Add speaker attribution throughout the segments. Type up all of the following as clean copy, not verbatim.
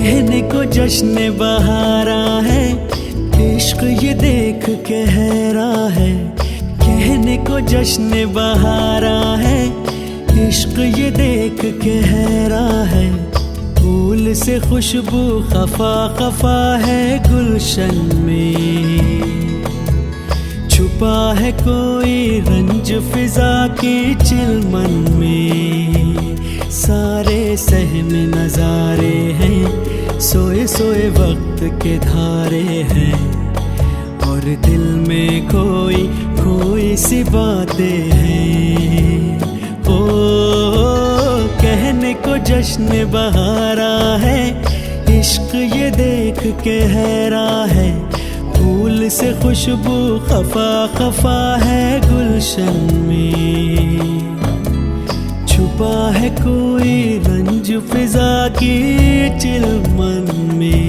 Speaker 1: कहने को जश्न बहारा है, इश्क ये देख के हैरा है। कहने को जश्न बहारा है, इश्क ये देख के हैरा है। फूल से खुशबू खफा खफा है गुलशन में, छुपा है कोई रंज फिजा के चिलमन में। सारे सहम नजारे हैं, सोए सोए वक्त के धारे हैं, और दिल में कोई कोई सी बातें हैं। ओ कहने को जश्न बहारा है, इश्क ये देख के हैरा है। फूल से खुशबू खफा खफा है गुलशन में, छुपा है कोई रंज फिजा की चिलमन में।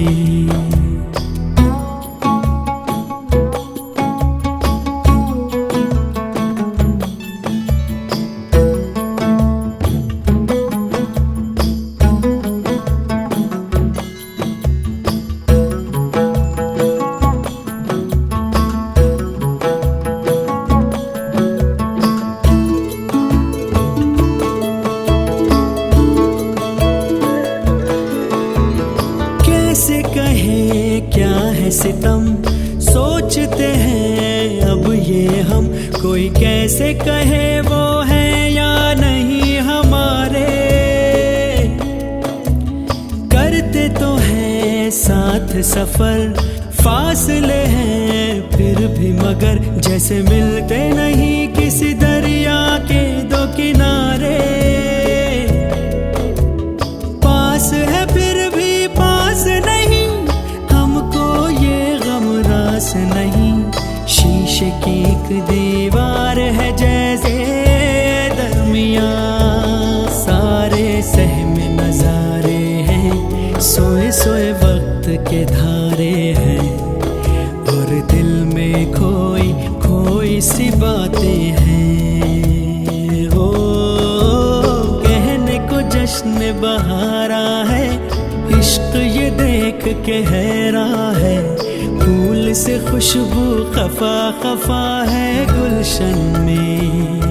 Speaker 1: कैसे कहें क्या है सितम, सोचते हैं अब ये हम। कोई कैसे कहे वो है या नहीं हमारे, करते तो हैं साथ सफर, फासले हैं फिर भी मगर। जैसे मिलते नहीं किसी दरिया के दो किनारे, पास है फिर भी पास नहीं, हमको ये गम रास नहीं। शीशे की एक दीवार है जैसे दरमियां, सारे सहम नजारे हैं, सोए सोए वक्त के धारे हैं, और दिल में खोई खोई सी बातें हैं। हो कहने को जश्न बहारा है, इश्क ये देख के हैरा है। फूल से खुशबू खफा खफा है गुलशन में,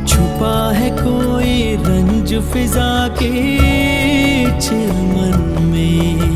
Speaker 1: छुपा है कोई रंज फिजा के चिलमन में।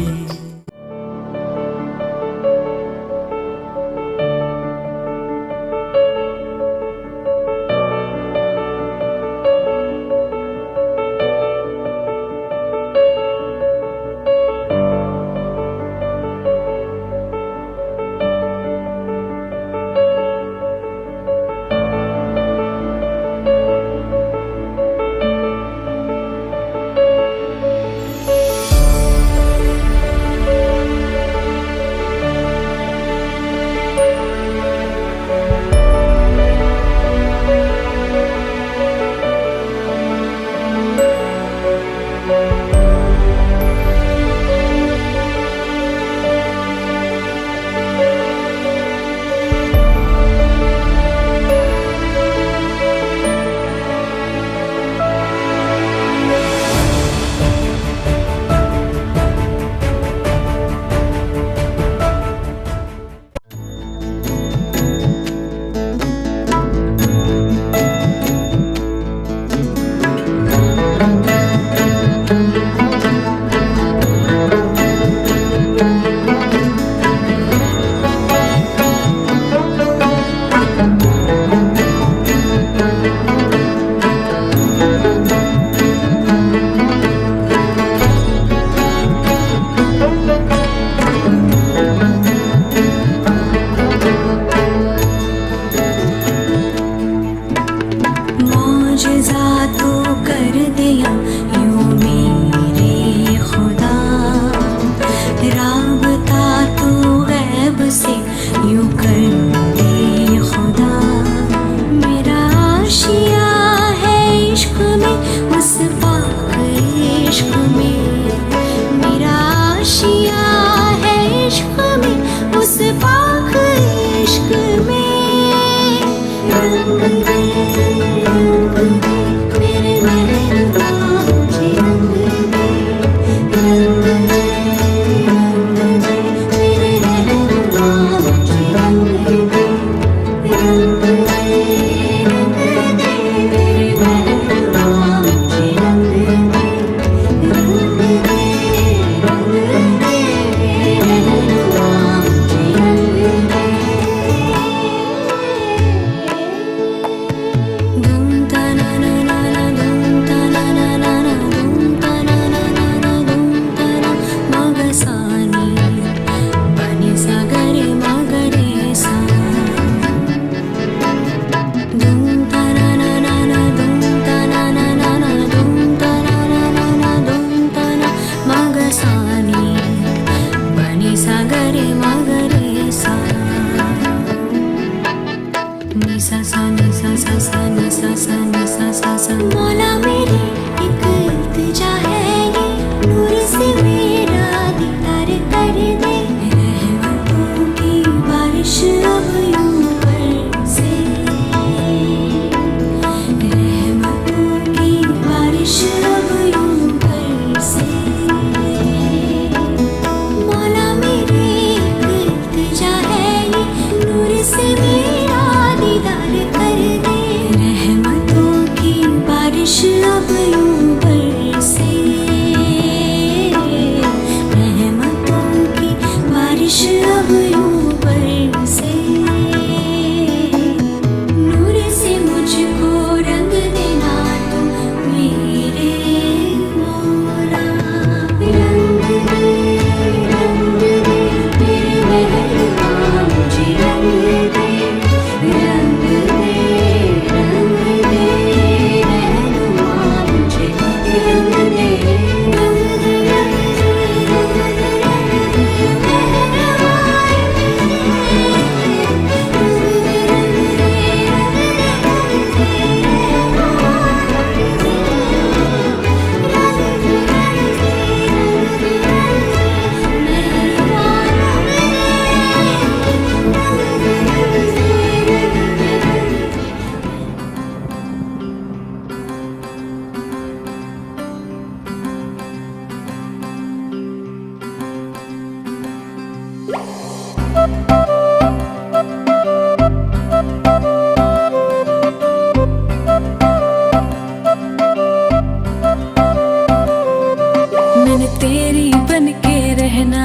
Speaker 2: तेरी बन के रहना,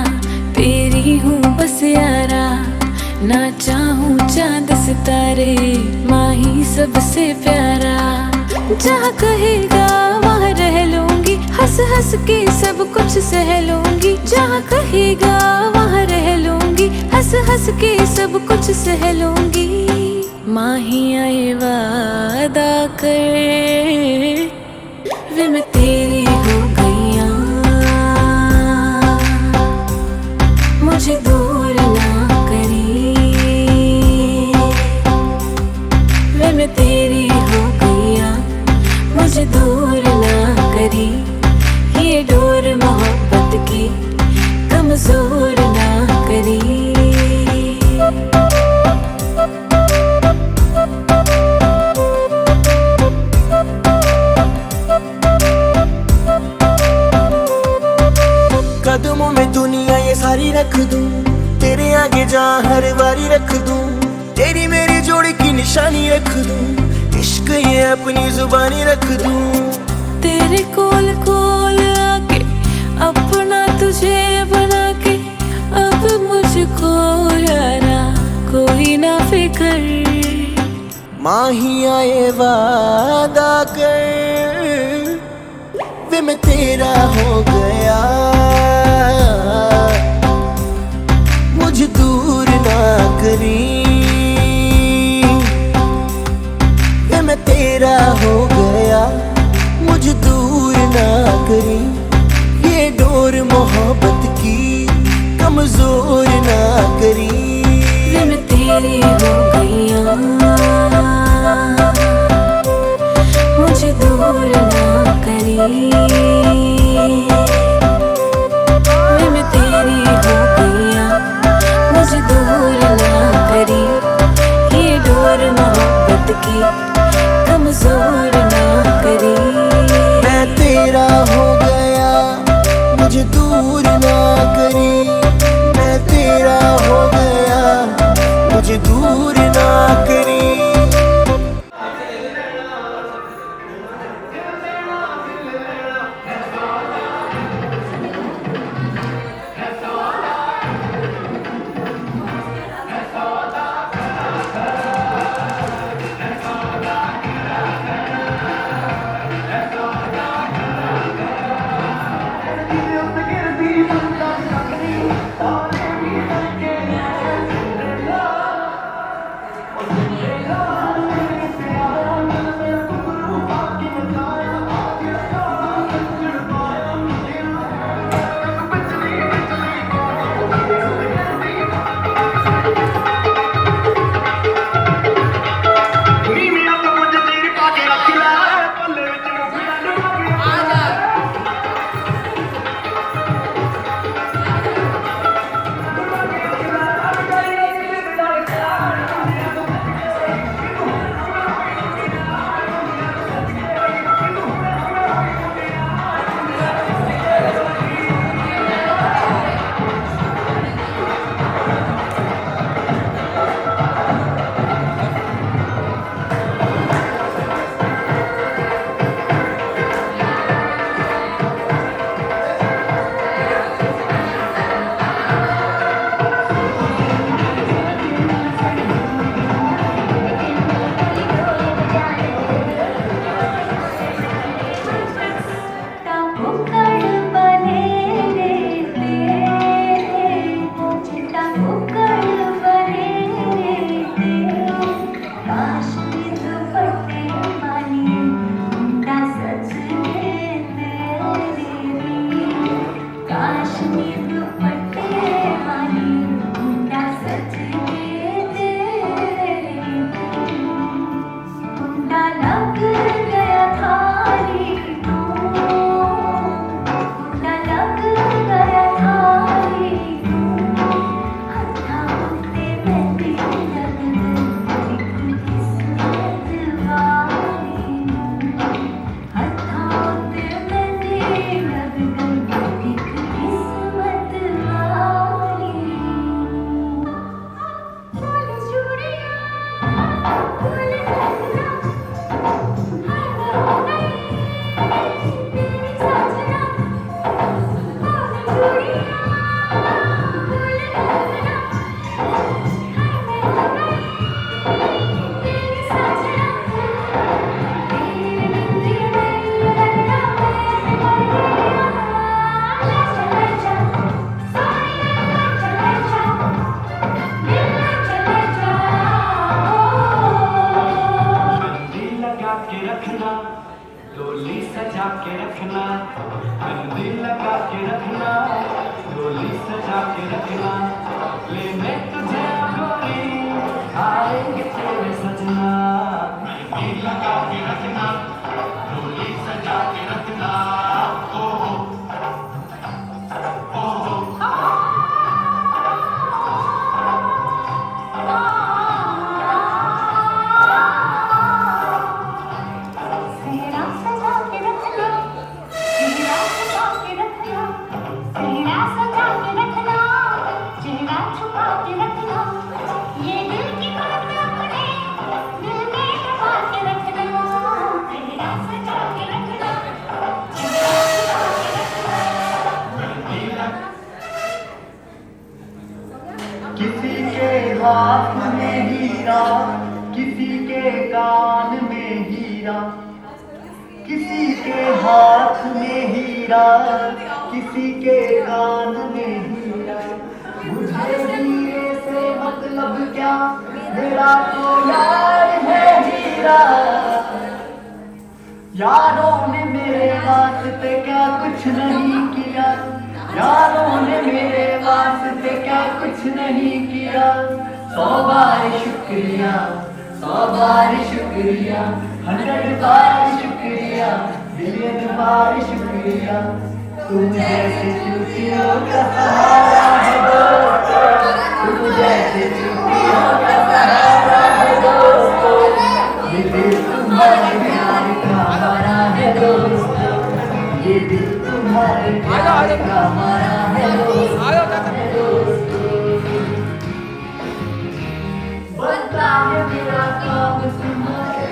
Speaker 2: तेरी हूँ बस यारा। ना चाहूँ चांद सितारे, माँ ही सबसे प्यारा। जहाँ कहेगा वहाँ रह लूंगी, हंस हंस के सब कुछ सह लूंगी। जहाँ कहेगा वहाँ रह लूंगी, हंस हंस के सब कुछ सह लूंगी। माँ ही आए वादा कर, वे मैं तेरी हो गईया। मुझे दूर ना करी, वे मैं तेरी हो गईया। मुझे दूर ना करी, ये डोर मोहब्बत की कमजोर ना करी।
Speaker 3: कदमों में दुनिया ये सारी रख दूं, तेरे आगे जहाँ हर बारी रख दूं। तेरी मेरी जोड़ी की निशानी रख दूं, इश्क ये अपनी जुबानी रख दूं।
Speaker 2: तेरे कोल कोल आके अपना तुझे बना के, अब मुझको यारा कोई ना फिक्र।
Speaker 3: माँ ही आए वादा कर, वे मैं तेरा हो गया। मुझे दूर ना करी, वे मैं तेरा हो गया। मुझे दूर ना करी, ये डोर मोहब्बत की कमजोर ना करी।
Speaker 2: वे मैं तेरी हो गईया, मुझे दूर ना करी। वे मैं तेरी हो गईया, मुझे दूर ना करी। ये डोर मोहब्बत की कमजोर ना करी।
Speaker 3: मैं तेरा हो गया, मुझे दूर ना करी। मैं तेरा हो गया।
Speaker 1: दिल लगा के रखना, डोली सजा के रखना, लेने तुझे गोरी आएंगे तेरे सजना। दिल लगा के रखना, डोली सजा के रखना, ओ हो, ओ हो।
Speaker 4: सेहरा सजा के रखना, चेहरा सजा के रखना, सेहरा सजा के रखना, चेहरा छुपा के रखना, ये दिल की बात अपने दिल में दबा के रखना, सेहरा सजा के रखना, चेहरा छुपा के रखना।
Speaker 5: किसी के हाथ में हीरा, किसी के कान में हीरा, किसी के हाथ में हीरा, किसी के कान में हीरा। मुझे हीरे से मतलब क्या, मेरा तो यार है हीरा। यारों ने मेरे वास्ते क्या कुछ नहीं किया, यारों ने मेरे वास्ते क्या कुछ नहीं किया। 100 बार शुक्रिया, 100 बार शुक्रिया, 100 बार शुक्रिया, बिलियन बार शुक्रिया। तुम जैसे चूतियों का सहारा है दोस्तों, तुम जैसे चूतियों का सहारा है दोस्तों। ये दिल तुम्हारे प्यार का हमारा है दोस्तों, ये दिल तुम्हारे प्यार का हमारा है दोस्तों। बनता है मेरा काम तुम्हारे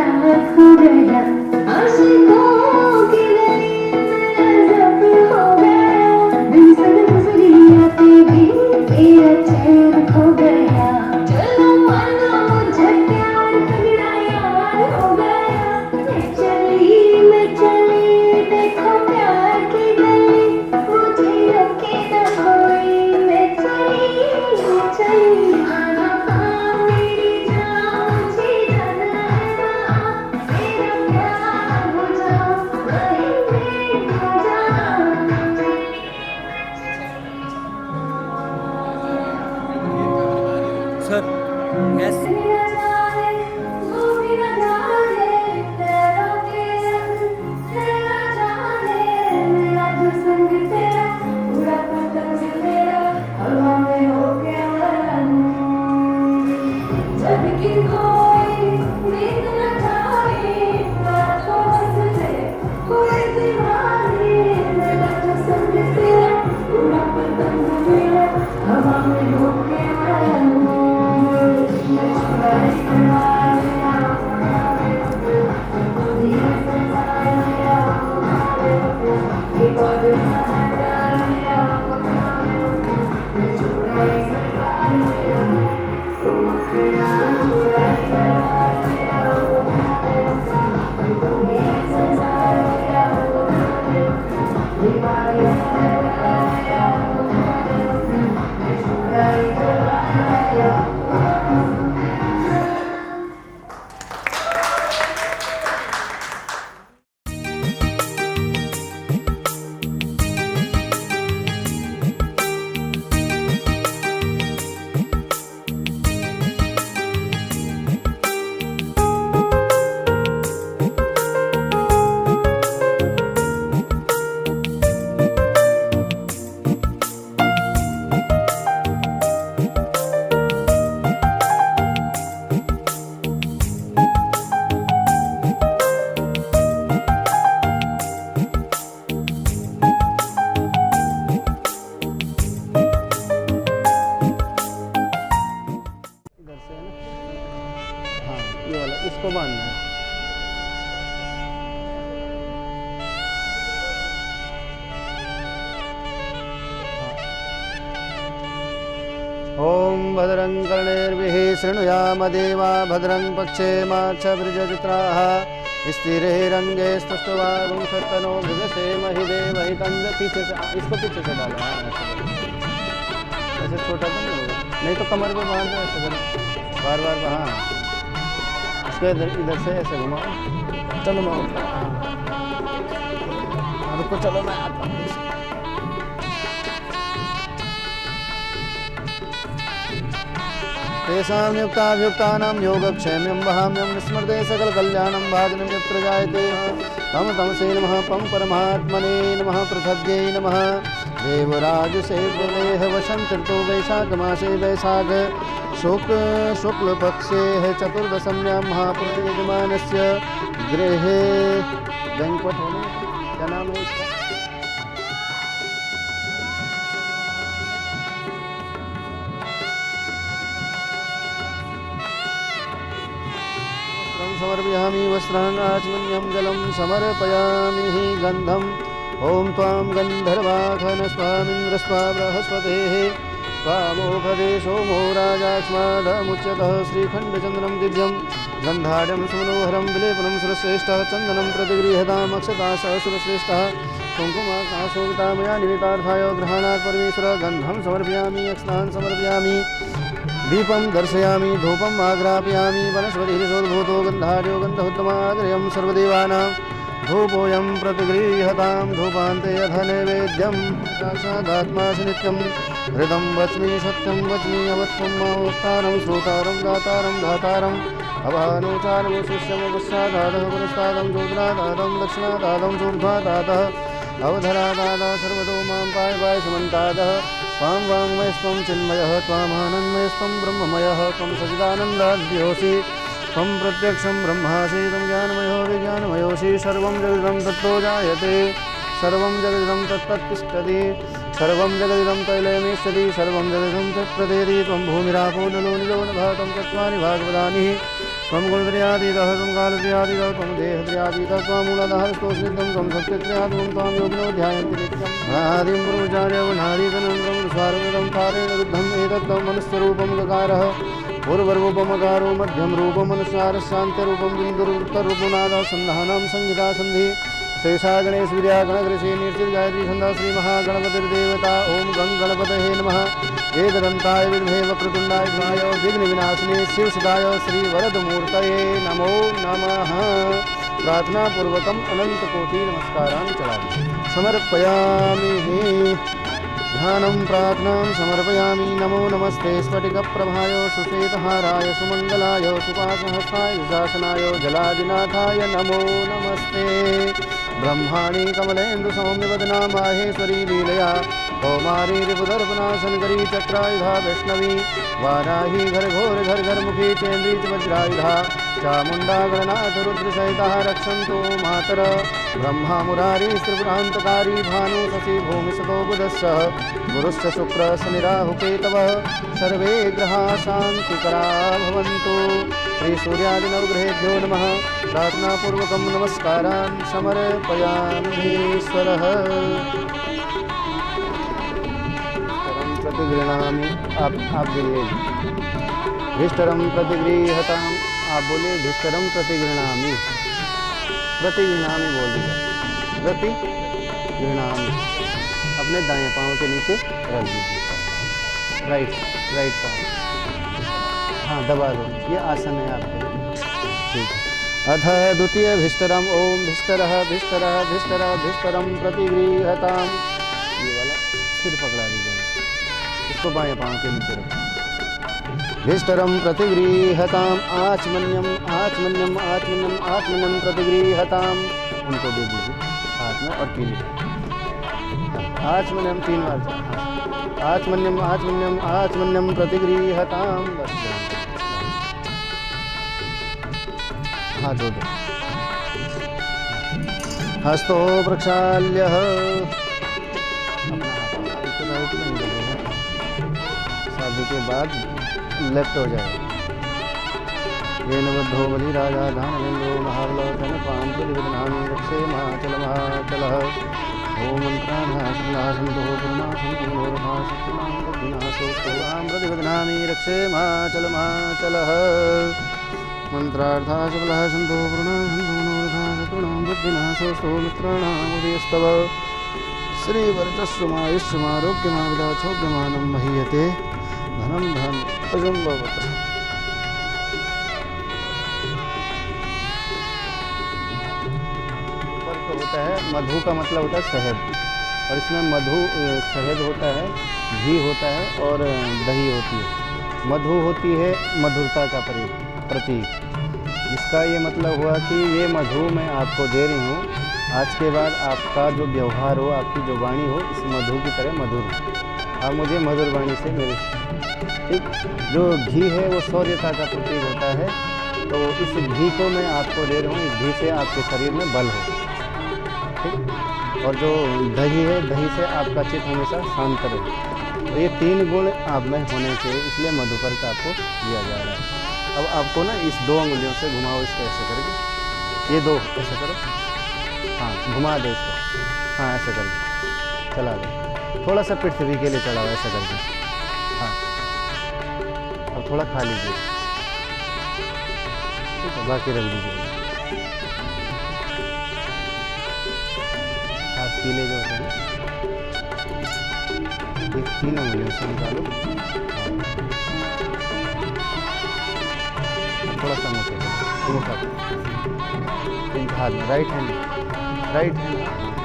Speaker 4: प्यार खो गया, आशिकों की गली में जख्म हो गया, दिल से गुजरी रातें भी मेरा चैन खो गया, चलो मानो मुझे प्यार तगड़ा यार हो गया, मैं चली देखो प्यार की गली, मुझे रोके न कोई, मैं चली आना मेरी जान, मुझे जाना है वहाँ, मेरा प्यार हो जा, वहीं में हो जा।
Speaker 1: सर यस
Speaker 4: वो भी न जाने तेरा तेरा जाने मेरा जो संग तेरा पूरा पतंग तेरा हवा में होके जब कि कोई नींद न जाए रातों से कोई दीवानी मेरा जो संग तेरा पूरा पतंग तेरा हवा में होके
Speaker 6: इसको बांधना है। ओम भद्रं कर्णेर्भिः शृणुयाम देवा भद्रं पक्षे माक्षभिर्यजत्राः स्थिरैरङ्गे स्तुष्ट्वागुंसत्तनो भुजसेमहि देवहितं पीछे से इसको पीछे से डालो। हाँ ऐसे छोटा तो नहीं होगा, नहीं तो कमर पे बांध दो ऐसे करो बार बार। हाँ इसको इधर से ऐसे घुमाओ। चलो माओ रुको, चलो मैं आता हूँ। तेषां युक्ताभियुक्तानां योगक्षेम्यं वहाम्यं विस्मृते सकलकल्याणं भाग्यं यत्र जायते तं तमसे नमः पं परमात्मने नमः पृथग्यै नमः। देवराजसेव्यदेह वसन्तर्तो वैशाखमासे वैशाख शुक्लपक्षे चतुर्दशम्यां महापुरुषयजमानस्य गृहे बैंक्वेट होने क्या नाम है इसका? समर्पयामि वस्त्रान् आचमनीयं जलं समर्पयामि गन्धम्। ॐ त्वां गन्धर्वाघनस्वामिन्द्रस्वा बृहस्पतेः त्वामोपदे सोमो राजास्मादमुच्यतः श्रीखण्डचन्द्रं दिव्यं गन्धाढ्यं सुमनोहरं विलेपनं सुरश्रेष्ठः चन्दनं प्रतिगृह्यताम् अक्षता सुरश्रेष्ठः कुङ्कुमाकाशोक्ता मया निमितार्थाय गृहाणात् परमेश्वर। गन्धं समर्पयामि अक्षतान् समर्पयामि दीपं दर्शयामि धूपम् आग्रापयामि वनस्पतिरिषोद्भूतो गन्धाढ्यो गन्धोत्तमाग्र्यं सर्वदेवानां धूपोऽयं प्रतिगृह्यतां धूपान्ते अथ नैवेद्यं साक्षादात्मासि नित्यं हृदं वच्मि सत्यं वच्मि अवत्वं मावोक्तारं श्रोतारं दातारं धातारम् अभानोचारं शिष्यमवस्सादातः पुरस्तादं चोदरादातं दक्षिणादातं चूर्ध्वादातः अवधरादातः सर्वतो मां पाय समन्तादः त्वां वाङ्मयस्त्वं चिन्मयः त्वामानन्दमयस्त्वं ब्रह्ममयः त्वं सच्चिदानन्दाद्योऽसि त्वं प्रत्यक्षं ब्रह्मासि त्वं ज्ञानमयो विज्ञानमयोऽसि सर्वं जगदिदं तत्तो जायते सर्वं जगदिदं तत्तत्तिष्ठति सर्वं जगदिदं तैलमेष्यति सर्वं जगदिदं तत्प्रदेति त्वं भूमिरापो नलो निलो नभः त्वं चत्वारि भागवतानि त्वं गुणत्रयातीतः त्वं कालत्रयातीतः त्वं देहत्रयातीतः त्वं मूलतः स्तोषितं त्वं सत्यत्रयात्मं त्वां योगिनो ध्यायन्ति नित्यम् अनादिं ब्रह्मचार्यवनादितनन्तरं स्वार्वदं कारेण रुद्धम् एतत्तं मनस्वरूपं गकारः पूर्वरूपमकारो मध्यम रूपमनुसारः शान्तिरूपं बिन्दुरुत्तररूपनादः सन्धानं संहिता सन्धि शेषा गणेश विद्या गणकृषि निर्चित गायत्री छंदा श्री महागणपतिर्देवता ओम गं गणपतये नमः वेददन्ताय विद्महे वक्रतुण्डाय धीमहि विघ्न विनाशिने शिवसुताय श्री वरदमूर्तये नमो नमः। प्रार्थना पूर्वकम अनंत कोटि नमस्कारान् चलामि समर्पयामि ध्यानं प्रार्थनां समर्पयामि। नमो नमस्ते स्फटिकप्रभाय सुश्वेतहाराय सुमङ्गलाय सुपासहस्ताय विशासनाय जलादिनाथाय नमो नमस्ते। ब्रह्माणि कमलेन्दु सौम्यवदना माहेश्वरी लीलया कौमारी रिपुदर्पनाशनकरी चक्रायुधा वैष्णवी वाराही घर घोर घर घर मुखी चेन्द्री च वज्रायुधा चामुण्डा गणनाथ रुद्रसहिता रक्षन्तु मातर ब्रह्मा मुरारी त्रिपुरान्तकारी भानु शशि भूमिसतो बुधस्य गुरुश्च शुक्र शनिराहुकेतवः सर्वे ग्रहाः शान्तिकरा भवन्तु। श्री सूर्यादिनवग्रहेभ्यो नमः। प्रार्थनापूर्वकं नमस्कारान् समर्पयामीश्वरः प्रतिगृह्णामि। आप बोलिए भीष्टरं प्रतिगृह्यताम्। आप बोलिए भीष्टरं प्रतिगृह्णामि। प्रतिगृह्णामि बोल दीजिए प्रतिगृह्णामि। अपने दाएं पाँव के नीचे रख दीजिए राइट पाँव हाँ दबा दो। ये आसन है आपके लिए ठीक है। अथ द्वितीय भीष्टरम ओम भीष्टरः भीष्टरः भीष्टरः भीष्टरं प्रतिगृह्यताम्। ये वाला फिर पकड़ा दीजिए इसको बाएं पाँव के नीचे रखो। भीष्टरं प्रतिगृह्यताम् आचमन्यम आचमन्यम आचमन्यम आचमन्यम प्रतिगृह्यताम्। उनको दे दीजिए हाथ में और पीले आचमन्यम 3 बार आचमन्यम आचमन्यम आचमन्यम प्रतिगृह्यताम्। बस हाथ धो दो। हस्तो प्रक्षाल्य शादी के बाद लेफ्ट हो जाएगा। ये नवद्धो बलि राजा धानेन्द्रो महाबलोचन पां प्रतिविघ्नानि रक्षे महाचल महाचलः ओम मंत्राणासंतो पूर्णासंतो मनोरभासत्नां बुद्धिनाशोऽस्तु आं प्रतिविघ्नानि रक्षे महाचल महाचलः मंत्रार्थाः सबलः सन्तो पूर्णासंतो मनोरभासत्नां बुद्धिनाशोऽस्तु मित्राणां उदयस्तव श्रीवर्चस्वमायुष्यमारोग्यमाविदाच्छोग्यमानं महीयते धनं धन अजुम्बवत्। होता है मधु का मतलब होता है शहद और इसमें मधु शहद होता है घी होता है और दही होती है। मधु होती है मधुरता का प्रतीक। इसका ये मतलब हुआ कि ये मधु मैं आपको दे रही हूँ। आज के बाद आपका जो व्यवहार हो आपकी जो वाणी हो इस मधु की तरह मधुर हो। आप मुझे मधुर वाणी से मेरे ठीक। जो घी है वो शौर्यता का प्रतीक होता है तो इस घी को मैं आपको दे रहा हूँ। इस घी से आपके शरीर में बल हो ठीक। और जो दही है दही से आपका चित्त हमेशा शांत रहे। तो ये 3 गुण आप में होने चाहिए इसलिए मधुपर्क आपको दिया जा रहा है। अब आपको ना इस 2 अंगुलियों से घुमाओ इसको ऐसे करके। ये 2 ऐसे करो हाँ घुमा दो इसको हाँ ऐसे करके चला दो। थोड़ा सा पृथ्वी के लिए चलाओ ऐसा करके हाँ। अब थोड़ा खा लीजिए ठीक है बाकी रख दीजिए। हाथ पीले जो होते हैं ये 3 उंगलियों से निकालो थोड़ा सा मुझे अंगूठा हाथ में राइट हैंड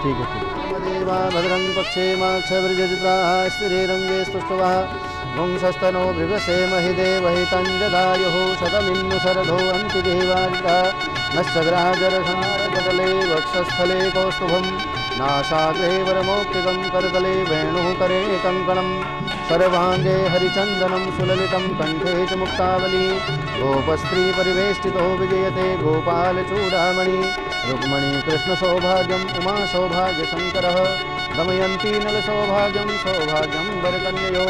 Speaker 6: ठीक है देवा भद्रं पक्षे माक्षवृजचित्राः स्थिरैरङ्गे स्तुष्टवः वंशस्तनो विवसे महि देवहि तञ्जदायुः शतमिन्नु शरदो अन्ति देवादिता नश्चग्राजरसारजटले वक्षस्थले कौस्तुभं नासाग्रे वरमौक्तिकं करतले वेणुः करे कङ्कणं सर्वाङ्गे हरिचन्दनं सुललितं कण्ठे च मुक्तावली गोपस्त्री परिवेष्टितो विजयते गोपालचूडामणि रुक्मणी कृष्णसौभाग्यम् उमा सौभाग्यशङ्करः दमयन्ती नलसौभाग्यं सौभाग्यं वरकन्ययो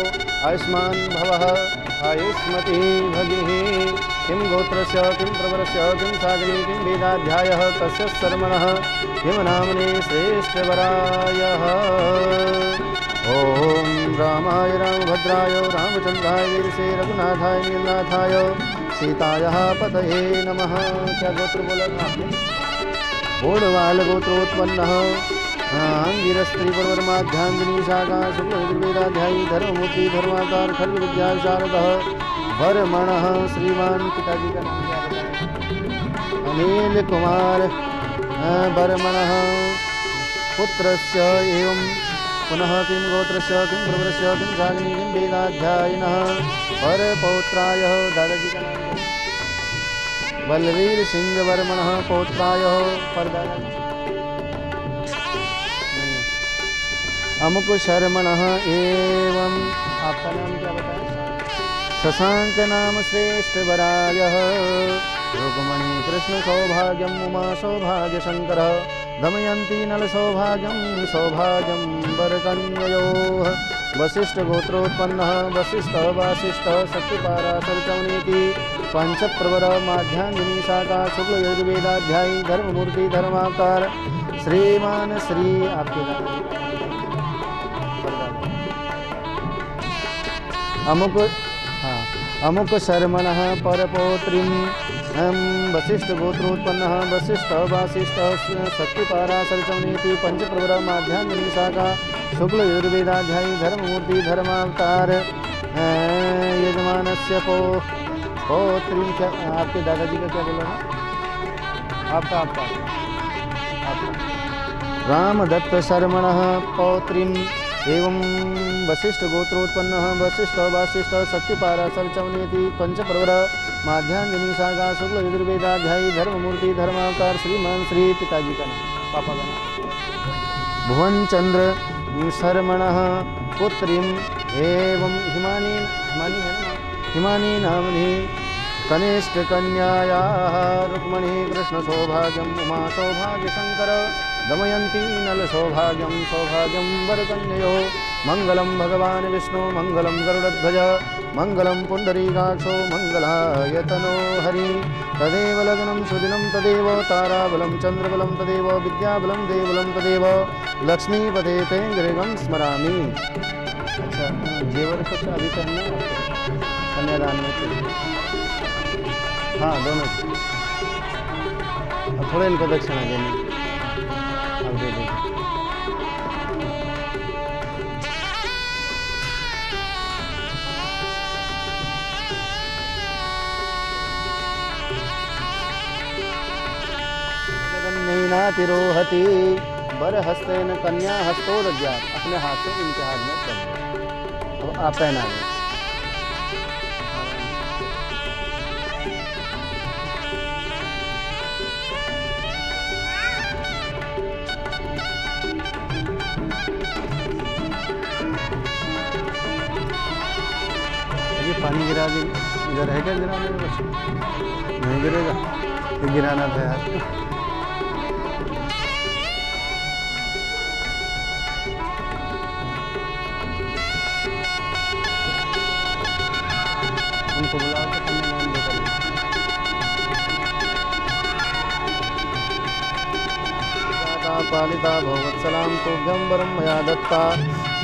Speaker 6: आयुष्मान् भवः आयुष्मती भगिः किं गोत्रस्य किं प्रवरस्य किं सागरी किं वेदाध्यायः कस्य शर्मणः किं नाम्ने श्रेष्ठवरायः। ओम रामाय रामभद्राय रामचंद्राय वीरसे रघुनाथाय नीलनाथाय सीतायाः पतये नमः। क्या गोत्र बोला था आपने? बोड़वाल गोत्रोत्पन्नः गिरस्त्री परवर्माध्यांगिनी शाखा शुक्ल यजुर्वेदाध्यायी धर्ममूर्ति धर्माकार खड्ग विद्या शारदः वर्मणः। श्रीमान पिताजी का नाम क्या बताएं? अनिल कुमार वर्मणः। पुत्रस्य एवं पुनः किं गोत्रस्य किं प्रवरस्य किं सागिनी किं वेदाध्यायिनः परपौत्राय। दादाजी का नाम क्या? बलवीर सिंह वर्मणः पौत्राय परदादा अमुक शर्मणः एवं आपका नाम क्या बताएं? शशांक नाम श्रेष्ठवरायः। रुक्मणी कृष्ण सौभाग्यम उमा सौभाग्य शंकर दमयंती नल सौभाग्यम सौभाग्यम वरकन्ययोः। वसिष्ठ गोत्रोत्पन्नः वसिष्ठ वासिष्ठ शक्तिपाराशर चौनीति पंचप्रवर माध्यांगिनी शाखा शुक्ल यजुर्वेदाध्यायी धर्ममूर्ति धर्माकार श्रीमान श्री आपके अमुक अमुक शर्मणः परपौत्रीं वसिष्ठ गोत्रोत्पन्नः वसिष्ठ वासिष्ठ शक्तिपाराशर चौनीति पंचप्रवर माध्यांगिनी शाखा शुक्ल यजुर्वेदाध्यायी धर्ममूर्ति धर्मावतार यजमानस्य पौत्रीं। क्या आपके दादाजी का क्या बोला है? आपका रामदत्त शर्मणः पौत्रीं एवं वसिष्ठ गोत्रोत्पन्नः वसिष्ठ वासिष्ठ शक्तिपाराशर चौनीति पंचप्रवर माध्यांगिनी शाखा शुक्ल यजुर्वेदाध्यायी धर्ममूर्ति धर्मावतार श्रीमान श्री पिताजी का नाम पापा का नाम भुवन चंद्र शर्मणः पुत्रीं एवं हिमानी नाम्नि कनिष्ठ कन्यायाः रुक्मणी कृष्ण सौभाग्यम उमा सौभाग्य शंकर दमयंती नल सौभाग्यम सौभाग्यम वरकन्ययोः। मंगलम भगवान विष्णु मंगलम गरुड़ध्वज मंगलम पुंडरीकाक्षो मंगलाय तनो हरि। तदेव लग्नं सुदिनं तदेव ताराबलं चंद्रबलं तदेव विद्याबलं देवबलं तदेव लक्ष्मीपते ते गृहं स्मरामि। अच्छा जेवर कुछ अभी करना है कन्यादान में? हाँ दोनों। अब थोड़ा इनको दक्षिणा देनी अब दे दीजिए। तिरोहति बर हस्तेन कन्या हस्तोदज्ञात। अपने हाथ से इनके हाथ में कर दो। अब आप पहना लें। ये पानी गिरा दी इधर है क्या? गिराने में बस नहीं गिरेगा, ये गिराना था यार। उनको बुलाओ तो कन्यादान भी करें। पालिता भवत्सलां तुभ्यं वरं मया दत्ता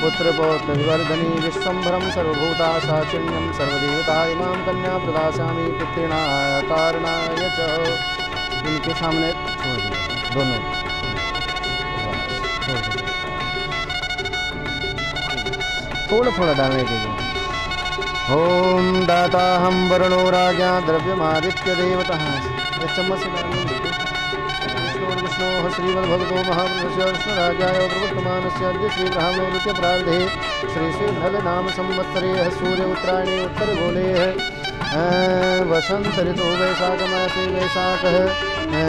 Speaker 6: पुत्रपौत्र विवर्धनी विश्वम्भरं सर्वभूता साचिन्यं सर्वदेवता इमां कन्या प्रदास्यामि पितॄणाय कारणाय च। इनके सामने छोड़ दीजिए दोनों। थोड़ा थोड़ा डालने के लिए। ओम दाता हम वरुणो राज्ञा द्रव्यमादित्य देवतः। एक चम्मच से डालने विष्णो श्रीमद्भगवतो महापुरुषस्य विष्णुराज्ञाय प्रवर्तमानस्य अद्य श्रीब्राह्मणोऽद्य प्रारब्धे श्रीश्रीधल नाम संवत्सरे सूर्य उत्तरायणे उत्तरगोले वसंत ऋतु वैशाखमासे वैशाखः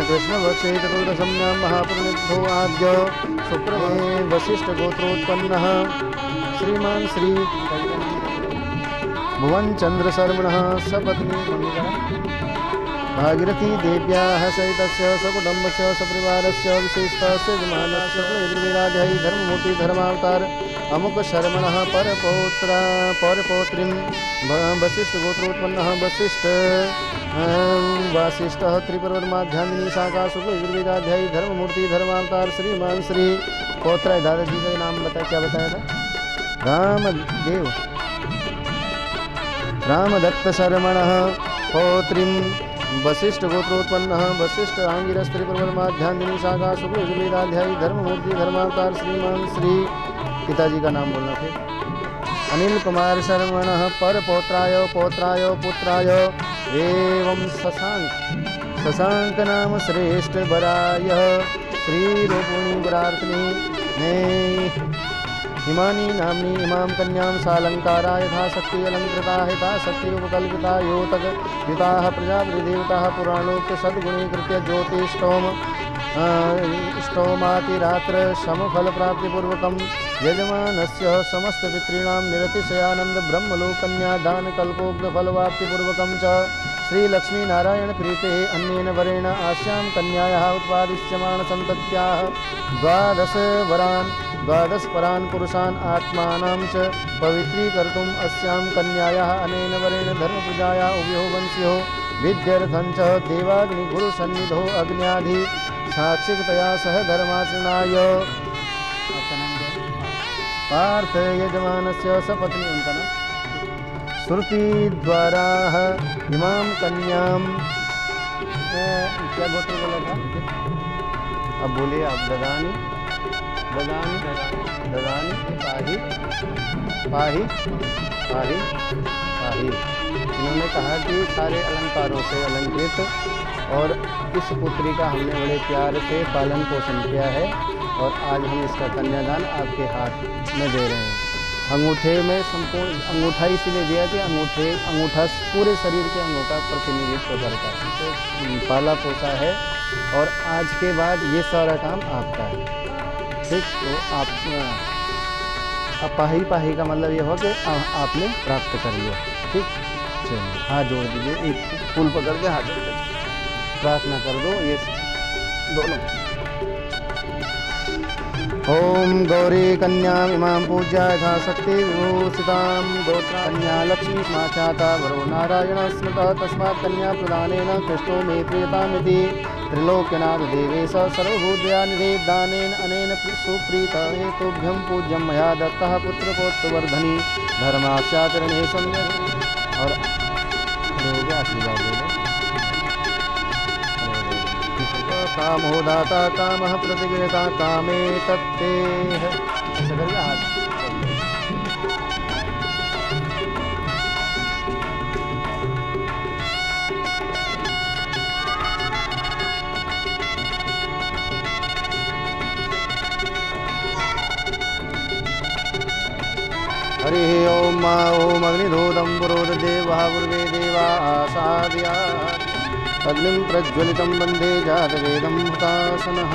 Speaker 6: कृष्णपक्षे चतुर्दशम्यां महापुरुषो आद्य शुक्रमे वसिष्ठ गोत्रोत्पन्नः श्रीमान श्री भुवन चंद्र शर्मणः सपत्नी मंगला भागीरथी देव्याः सहितस्य सकुटुम्बस्य सपरिवारस्य विशेषतस्य यजमानस्य यजुर्वेदाध्यायी धर्ममूर्ति धर्मावतार अमुक शर्मणः परपौत्रीं वसिष्ठ गोत्रोत्पन्नः वसिष्ठ वासिष्ठः त्रिपर्वतमाध्यान्दिनी शाखा शुक्ल यजुर्वेदाध्यायी धर्ममूर्ति धर्मावतार श्रीमान श्री पौत्र दादाजी का नाम बताया, क्या बताया था? रामदेव रामदत्त शर्मणः पौत्रीं वशिष्ठ गोत्रोत्पन्नः वशिष्ठ आंगिरस त्रिपर्वतमाध्यान्दिनी शाखा शुक्ल यजुर्वेदाध्यायी धर्ममूर्ति धर्मावतार श्रीमान श्री। पिताजी का नाम बोलना थे। अनिल कुमार शर्मणः पर पौत्राय पुत्राय एवं शशांक नाम श्रेष्ठ वराय श्री रोपुणी वरार्थिनी ने हिमानी नामनी इमां कन्यां सालंकारा यथाशक्ति अलंकृता यथाशक्ति उपकल्पिता योतक युताः प्रजापतिदेवताः पुराणोक्त सद्गुणीकृत्य ज्योतिष्टोम ष्टोमातिरात्र समफलप्राप्तिपूर्वकं यजमानस्य समस्तपितॄणां निरतिशयानंद ब्रह्मलोकन्यादानकल्पोक्तफलवाप्तिपूर्वकं च श्रीलक्ष्मीनारायणप्रीते अन्येन वरेण आस्यां कन्यायाः उत्पादिष्यमाणसन्तत्याः 12 परान् पुरुषान् आत्मानां च पवित्रीकर्तुम् अस्यां कन्यायाः अनेन वरेण धर्मपूजायाः उभयो वंश्यो विद्यर्थं च देवाग्निगुरुसन्निधौ अग्न्याधि साक्षिकतया सह धर्माचरणाय पार्थ यजमानस्य सपत्नी श्रुति द्वारा इमां कन्यां क्या गोत्र बोला था? अब बोलिए आप। ददानी पाही इन्होंने कहा कि सारे अलंकारों से अलंकृत और इस पुत्री का हमने बड़े प्यार से पालन पोषण किया है और आज हम इसका कन्यादान आपके हाथ में दे रहे हैं। अंगूठे में संपूर्ण अंगूठा इसलिए दिया कि अंगूठा पूरे शरीर के अंगों का प्रतिनिधित्व करता है, तो पाला पोसा है और आज के बाद ये सारा काम आपका है। ठीक, तो आप पाही का मतलब ये हुआ कि आपने प्राप्त कर लिया। ठीक, चलिए हाथ जोड़ दीजिए, एक फूल पकड़ के हाथ जोड़ दीजिए, प्रार्थना कर दो ये दोनों। ओम गौरी कन्याम इमां पूज्या यथाशक्ति विभूषितां गोत्रा कन्या लक्ष्मी स्माख्याता वरो नारायण स्मृतः तस्मात् कन्या प्रदानेन कृष्णो मे प्रियतामिति त्रिलोक्यनाथ देवेश सर्वभूतदयानिधे दानेन अनेन सुप्रीतः हेतुभ्यं पूज्यं मया दत्तः पुत्रपौत्रवर्धनी धर्माचाचरणे सम्यक्। और आशीर्वाद दे दो। कामो दाता कामः प्रतिगृहता कामे तत्ते है। ऐसा करिए हाथ। हरि ओम मा ओम अग्निरोधं पुरोध देवः पूर्वे देवा आसाद्या अग्निं प्रज्वलितं वन्दे जातवेदं हुतासनः।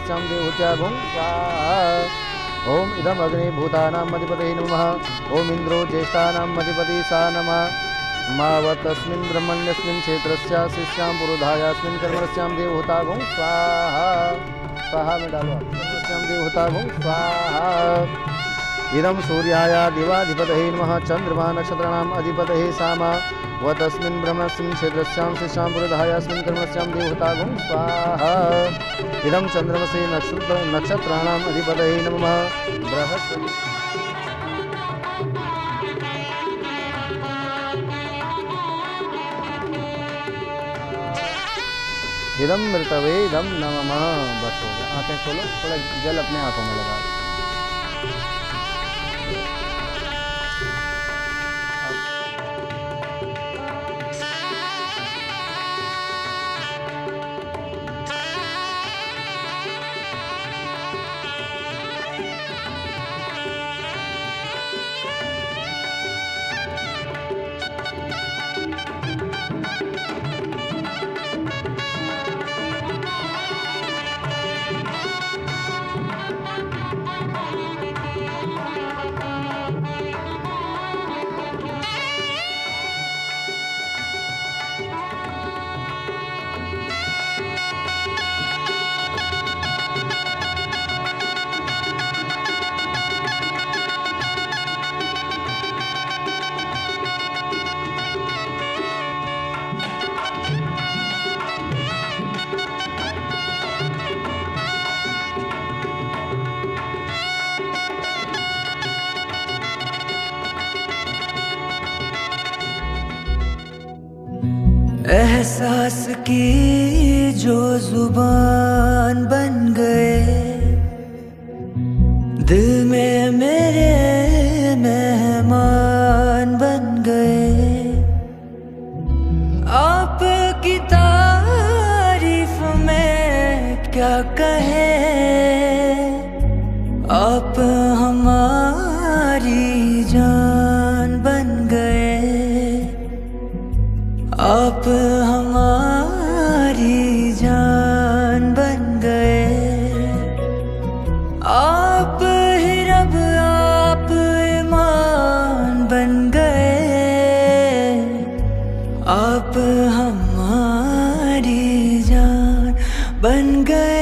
Speaker 6: कर्मस्यां देवहूत्यागुं स्वाहा। ओम इदम अग्निभूतानाम् अधिपतये नमः। ओम इंद्रो ज्येष्ठानाम् अधिपति सा नमः। मावतस्मिन् ब्रह्मण्यस्मिन् क्षेत्रस्य शिष्यां पुरोधायास्मिन् कर्मस्यां देवहूतागुं स्वाहा। स्वाहा में डालो आप। कर्मस्यां देवहूतागुं स्वाहा। इदं सूर्याय दिवाधिपतये नमः। चंद्रमा नक्षत्राणाम् अधिपतये सामा व तस्मिन् ब्रह्मस्मिन् क्षेत्रस्यां शिष्यां पुरोधायास्मिन् कर्मस्यां देवहूतागुं स्वाहा। इदं चंद्रमसे नक्षत्राणाम् अधिपतये नमः। बृहस्पति इदं मृतवे इदं नमः। बस हो गया। आंखें खोलो, थोड़ा जल अपने आंखों में लगा।
Speaker 1: एहसास की जो जुबान बन गए, दिल में मेरे मेहमान बन गए। आपकी तारीफ में क्या कहे, आप हमारी जान बन गए। आप हमारी जान बन गए। आप ही रब आप ईमान बन गए। आप हमारी जान बन गए।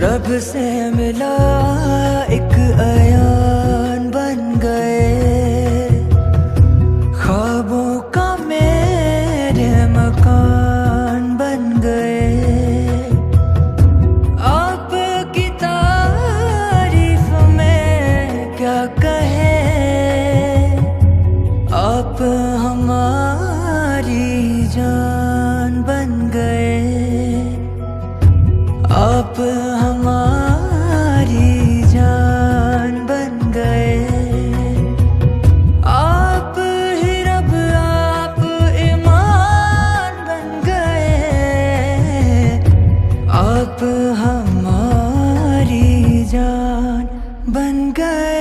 Speaker 1: रब से मिला एक अयान बन गए। ख्वाबों का मेरे मकान बन गए। आपकी तारीफ में क्या कहे, आप हमारी जान बन गए। आप हमारी जान बन गए। आप ही रब आप ईमान बन गए। आप हमारी जान बन गए।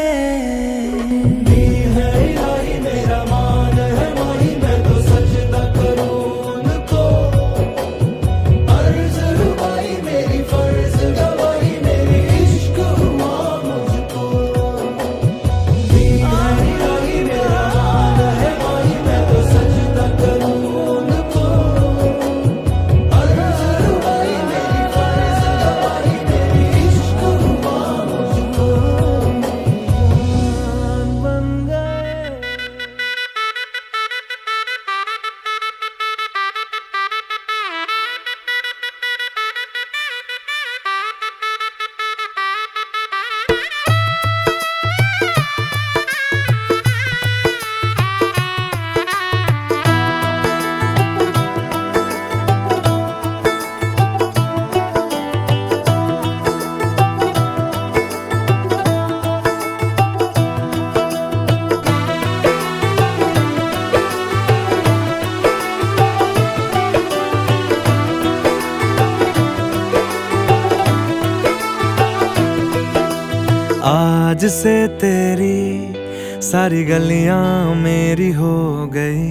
Speaker 7: आज से तेरी सारी गलियां मेरी हो गई,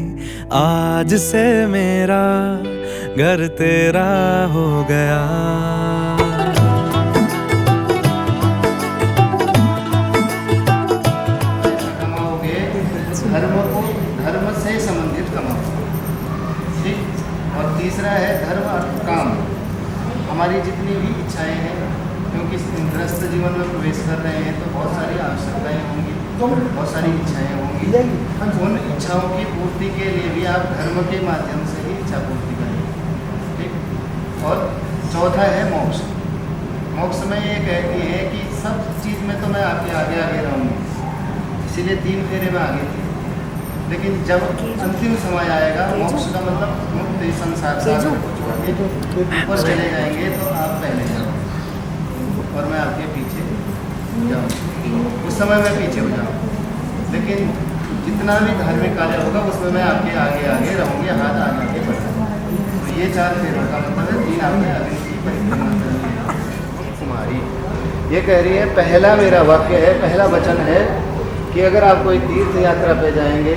Speaker 7: आज से मेरा घर तेरा हो गया।
Speaker 6: कमाओगे धर्म से संबंधित कमाओ, ठीक। और तीसरा है धर्म अर्थ काम। हमारी जितनी भी इच्छाएं हैं, क्योंकि गृहस्थ जीवन में प्रवेश कर रहे हैं तो बहुत सारी आवश्यकताएं होंगी, बहुत सारी इच्छाएं होंगी। उन इच्छाओं की पूर्ति के लिए भी आप धर्म के माध्यम से ही इच्छा पूर्ति करेंगे, ठीक। और चौथा है मोक्ष। मोक्ष में ये कहती है कि सब चीज़ में तो मैं आपके आगे आगे रहूँगी, इसीलिए 3 फेरे में आगे थी, लेकिन जब अंतिम समय आएगा मोक्ष का मतलब मुक्त संसार से ऊपर चले जाएंगे तो आप पहले जाओ और मैं आपके पीछे जाऊँ। उस समय मैं पीछे हो जाऊँ, लेकिन जितना भी धार्मिक कार्य होगा उसमें मैं आपके आगे आगे रहूँगी, हाथ आगे आगे बढ़ाऊँगा। तो ये 4 फेरों का मतलब है 3 आपने अग्नि की परिक्रमा करनी। कुमारी ये कह रही है, पहला मेरा वाक्य है, पहला वचन है कि अगर आप कोई तीर्थ यात्रा पे जाएंगे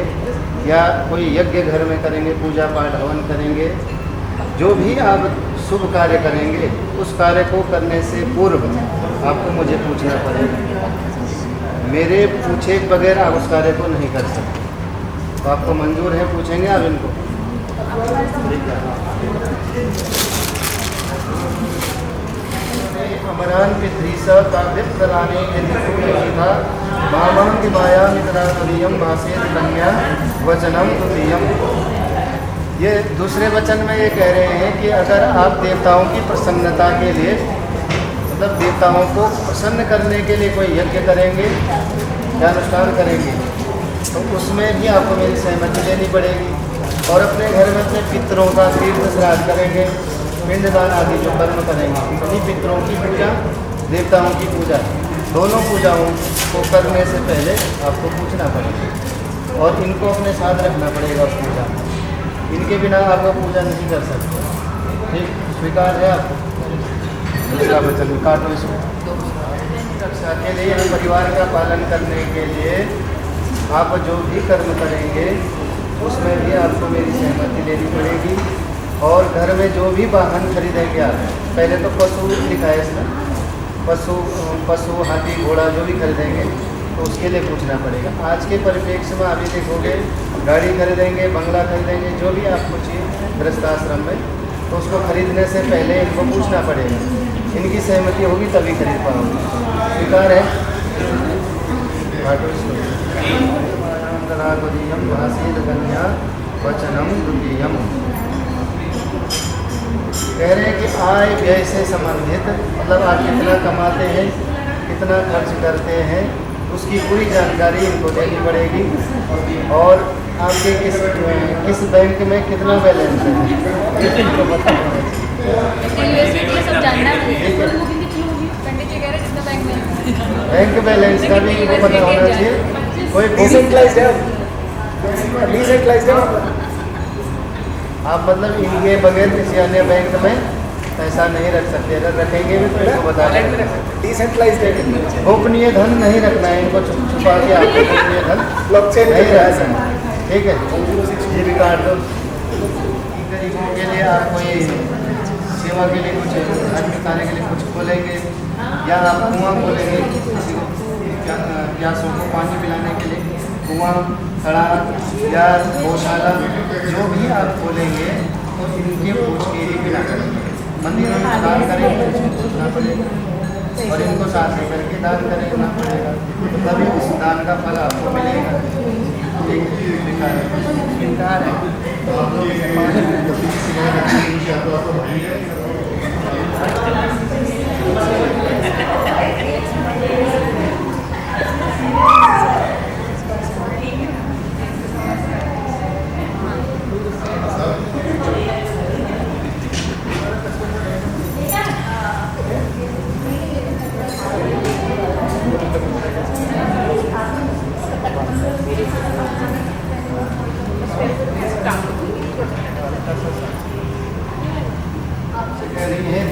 Speaker 6: या कोई यज्ञ घर में करेंगे, पूजा पाठ हवन करेंगे, जो भी आप शुभ कार्य करेंगे उस कार्य को करने से पूर्व आपको मुझे पूछना पड़ेगा। मेरे पूछे बगैर आप उस कार्य को नहीं कर सकते। तो आपको मंजूर है, पूछेंगे आप इनको? अमरान के त्रिसा काव्यप कराने के था मामां की माया मित्रा तुरियम भाषे कन्या वचनम तुरियम। ये दूसरे वचन में ये कह रहे हैं कि अगर आप देवताओं की प्रसन्नता के लिए, मतलब देवताओं को प्रसन्न करने के लिए कोई यज्ञ करेंगे या अनुष्ठान करेंगे, तो उसमें भी आपको मेरी सहमति लेनी पड़ेगी। और अपने घर में अपने पितरों का तीर्थ श्राद्ध करेंगे, पिंडदान आदि जो कर्म करेंगे, उन्हीं पितरों की पूजा, देवताओं की पूजा, दोनों पूजाओं को करने से पहले आपको पूछना पड़ेगा और इनको अपने साथ रखना पड़ेगा उस पूजा में। इनके बिना आप वो पूजा नहीं कर सकते, ठीक। स्वीकार है आपको? दूसरा वचन काटो इसको। रक्षा के लिए, परिवार का पालन करने के लिए आप जो भी कर्म करेंगे उसमें भी आपको मेरी सहमति लेनी पड़ेगी। और घर में जो भी वाहन खरीदेंगे आप, पहले तो पशु लिखा है इसमें, पशु हाथी घोड़ा जो भी खरीदेंगे तो उसके लिए पूछना पड़ेगा। आज के परिप्रेक्ष्य में अभी देखोगे, गाड़ी खरीदेंगे, बंगला खरीदेंगे, जो भी आपको चाहिए गृहस्थाश्रम में, तो उसको खरीदने से पहले इनको पूछना पड़ेगा। इनकी सहमति होगी तभी खरीद पाओगे। स्वीकार है? कन्या वचनम द्वितीयम। कह रहे हैं कि आय व्यय से संबंधित, मतलब आप कितना कमाते हैं, कितना खर्च करते हैं, उसकी पूरी जानकारी इनको देनी पड़ेगी। और आपके किस बैंक में कितना बैलेंस है इनको बताना बैंक बैलेंस का भी इनको पता होना चाहिए। कोई डिसेंट्रलाइज्ड है, डिसेंट्रलाइज्ड है, आप मतलब इनके बगैर किसी अन्य बैंक में पैसा नहीं रख सकते। अगर रखेंगे भी तो इनको बता दें। डिसेंट्रलाइज्ड है, गोपनीय धन नहीं रखना है इनको, छुपा के आपको गोपनीय धन नहीं रखना है, ठीक है। ये भी काट दो। गरीबों के लिए आप कोई सेवा के लिए कुछ धार्मिक कार्य के लिए कुछ खोलेंगे या आप कुआं खोलेंगे, किसी को प्यासों को पानी पिलाने के लिए कुआं, खड़ा या गौशाला, जो भी आप खोलेंगे तो इनके पूछ के ही पिला करेंगे। मंदिरों में दान करेंगे, पूछना पड़ेगा और इनको साथ लेकर के दान करना पड़ेगा, तभी उस दान का फल आपको मिलेगा। इनकार है तो आप लोग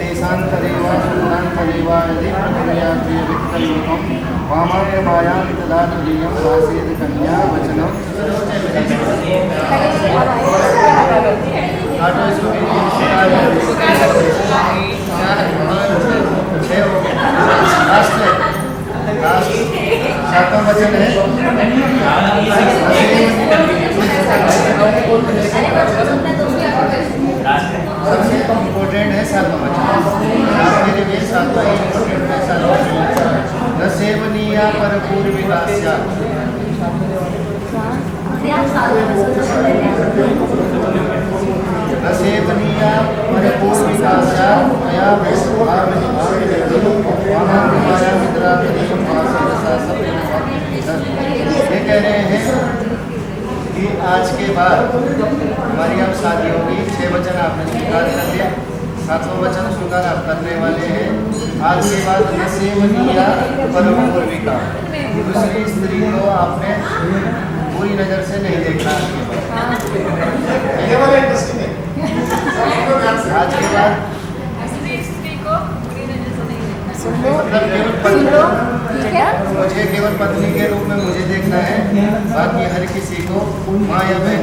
Speaker 6: देशांतरे वा सुरांतरे वा यदि प्रक्रिया वित्तम वामायमायां तदातुर्यं वासेद कन्या वचनम। आठों इसको भी छः हो गए। लास्ट है, लास्ट सातवां वचन है। सबसे इम्पोर्टेंट है सातवां वचन, आपके लिए सातवां इम्पोर्टेंट है। सातवां न सेवनीया पर पूर्विकास्या, न सेवनीया पर पूर्विकास्या मया ये कह रहे हैं कि आज के बाद हमारी अब शादी होगी। 6 वचन आपने स्वीकार कर लिया, 7वां वचन स्वीकार आप करने वाले हैं। आज के बाद न सेवनीया परम पूर्विका, दूसरी स्त्री को आपने बुरी नज़र से नहीं देखना। आज के बाद मतलब मुझे केवल पत्नी के रूप में मुझे देखना है, बाकी हर किसी को माँ या बहन।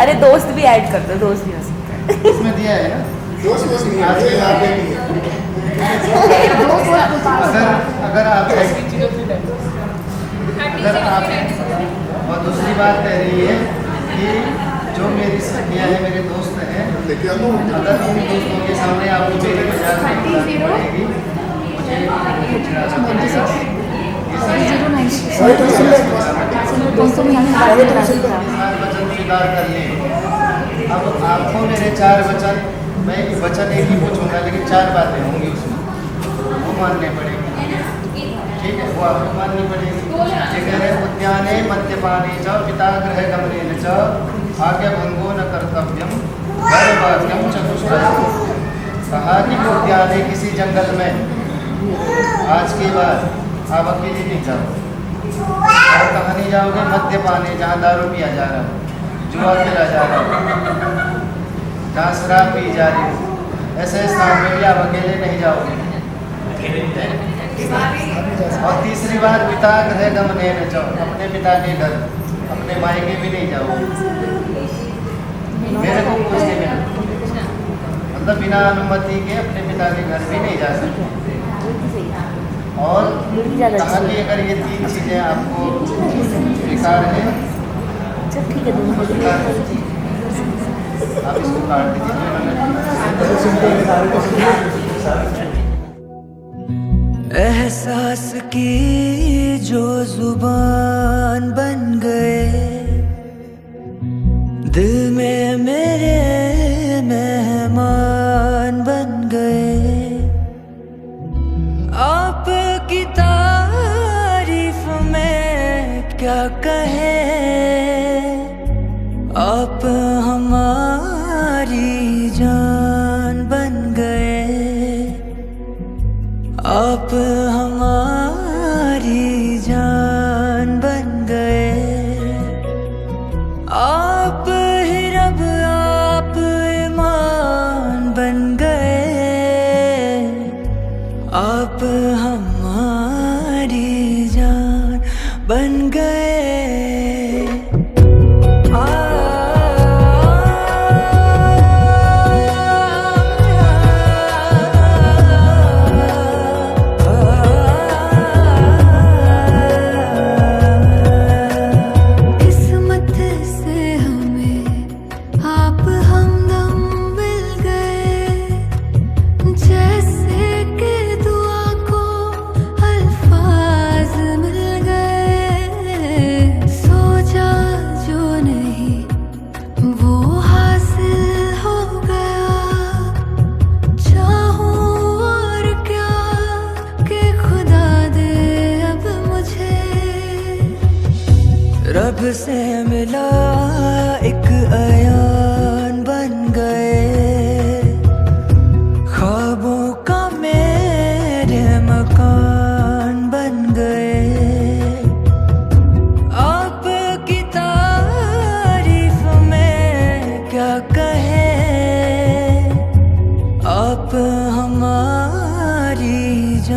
Speaker 8: अरे दोस्त भी ऐड कर दो, दोस्त भी हो सकता है।
Speaker 6: इसमें दिया है ना दोस्त आज के बाद अगर आप और दूसरी बात कह रही है कि जो मेरी सखियाँ हैं, मेरे दोस्त हैं, अगर उन दोस्तों के सामने आपको मेरी मजाक नहीं बनानी पड़ेगी, वचन स्वीकार कर लिए। अब आपको मेरे 4 वचन, मैं वचन एक ही पूछूंगा लेकिन 4 बातें होंगी उसमें, वो मानने पड़ेगी। ठीक है, वो आपको माननी पड़ेगी। जिगरे उद्याने मद्यपाने च पिता गृह गमनेन च आज्ञाभंगो न कर्तव्यम गर्भवाक्यम चतुष्टयम्। कहा कि उद्याने किसी जंगल में आज के बाद आप अकेले नहीं जाओ। और कहाँ नहीं जाओगे? मद्यपाने, जहाँ दारू पिया जा रहा हो, जुआ खेला जा रहा हो, जहाँ शराब पी जा रही हो, ऐसे स्थान में भी आप अकेले नहीं जाओगे। और तीसरी बात, पिता गृह गमनेन च, अपने पिता के घर, अपने मायके भी नहीं जाओगे, मेरे को पूछने में, मतलब बिना अनुमति के अपने पिता के घर भी नहीं जा सकते। और कहा कि अगर ये 3 चीज़ें आपको स्वीकार है,
Speaker 8: ठीक है,
Speaker 6: आप इसको काट दीजिए।
Speaker 1: एहसास की जो जुबान बन गए, दिल में मेरे मेहमान बन गए। आपकी तारीफ में क्या कहे, आप हमारी जान बन गए, आप हमारी जान बन गए। आप ही रब, आप ईमान बन गए, आप हमारी जान बन गए। रब से मिला एक अयान बन गए, ख्वाबों का मेरे मकान बन गए। आपकी तारीफ में क्या कहे, आप हमारी जान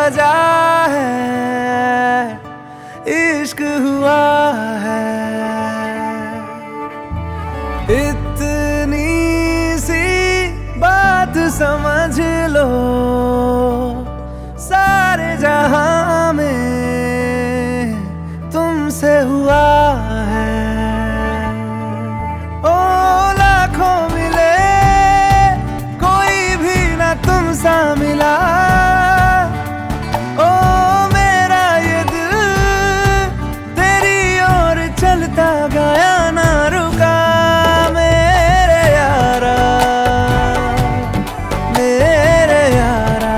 Speaker 7: वजह है, इश्क हुआ है। इतनी सी बात समझ लो, सारे जहां में तुमसे हुआ है। ओ लाखों मिले, कोई भी ना तुम सा मिला। ओ मेरा ये दिल तेरी ओर चलता गया, ना रुका। मेरे यारा, मेरे यारा,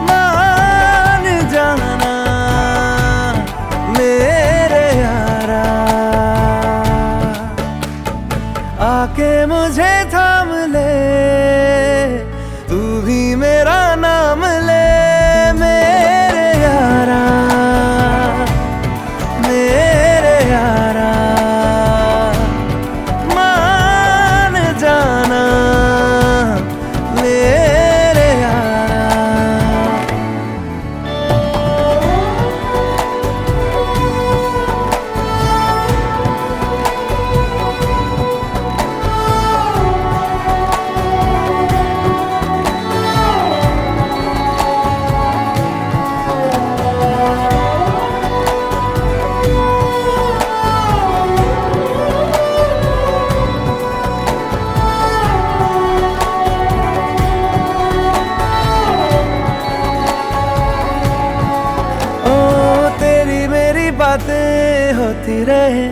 Speaker 7: मान जाना मेरे यारा। आके मुझे थाम ले, तू भी मेरा नाम ले। मेरे यारा, मेरे यारा, मान जाना मेरे यारा। बातें होती रहे,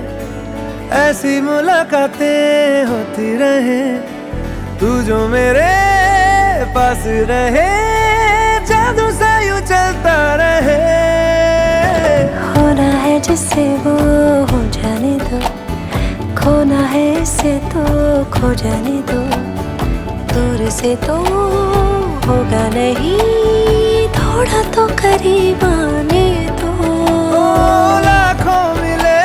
Speaker 7: ऐसी मुलाकातें होती रहे, तू जो मेरे पास रहे, जादू सा यूं चलता रहे।
Speaker 2: होना है जिससे वो हो जाने दो, खोना है इससे तो खो जाने दो। दूर से तो होगा नहीं, थोड़ा तो करीब आने दो।
Speaker 7: लाखों मिले,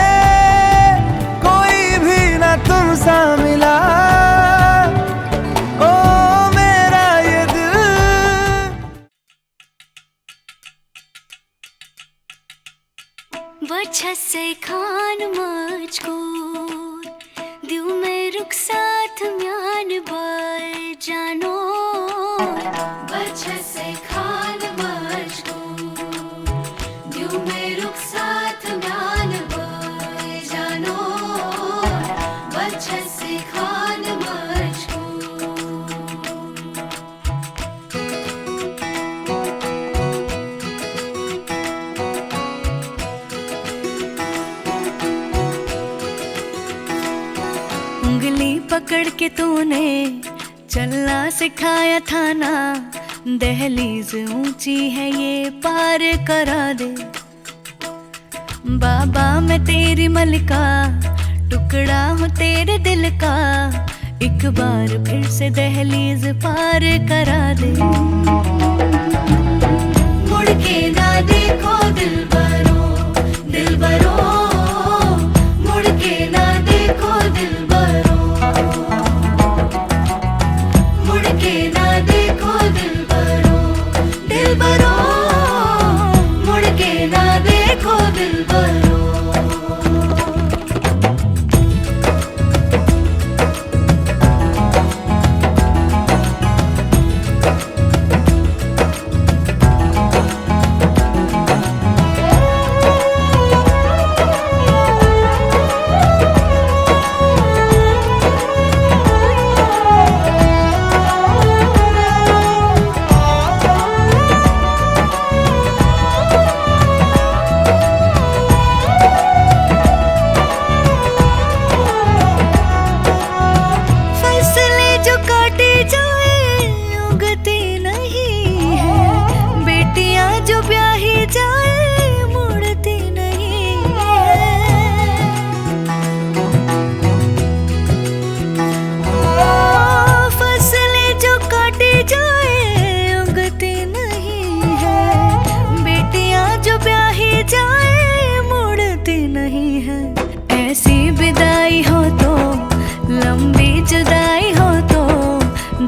Speaker 7: कोई भी ना तुम सा मिला। ओ मेरा ये दिल।
Speaker 9: बच्चे खान मुझको दिल में रुखसात म्यान बर जानो। बच्चे खान मुझको दिल में रुखसात म्यान बर जानो। बच्चे खान मुझको। उंगली पकड़ के तूने चलना सिखाया था ना, दहलीज ऊंची है ये पार करा दे। बाबा मैं तेरी मलिका, टुकड़ा हूँ तेरे दिल का, एक बार फिर से दहलीज पार करा दे। मुड़ के ना देखो दिलबरो, दिलबरो, मुड़ के ना देखो दिलबरो, मुड़ के ना देखो दिलबरो, दिलबरो, मुड़ के ना देखो दिलबरो।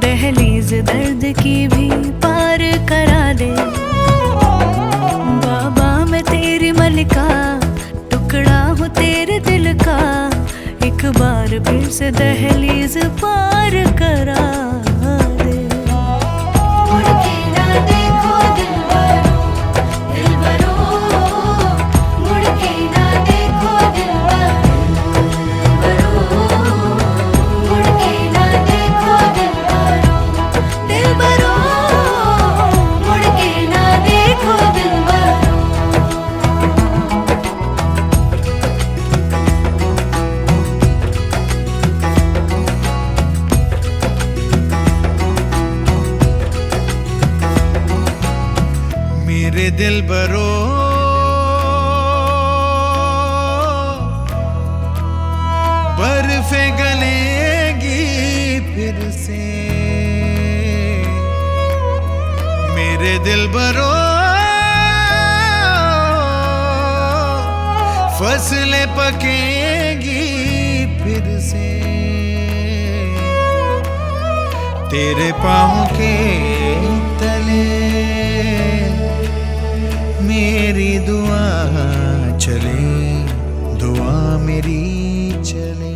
Speaker 9: दहलीज दर्द की भी पार करा से दहलीज पार करा दे।
Speaker 2: मुड़ के ना देखो दिलबरो, दिलबरो, मुड़ के ना देखो दिलबरो, मुड़ के ना देखो दिलबरो, दिलबरो, मुड़ के ना देखो दिलबरो।
Speaker 7: मेरे दिल बरो बर्फे गलेगी फिर से, मेरे दिल बरो फसलें पकेगी फिर से, तेरे पाँव के तले मेरी दुआ चले, दुआ मेरी चले।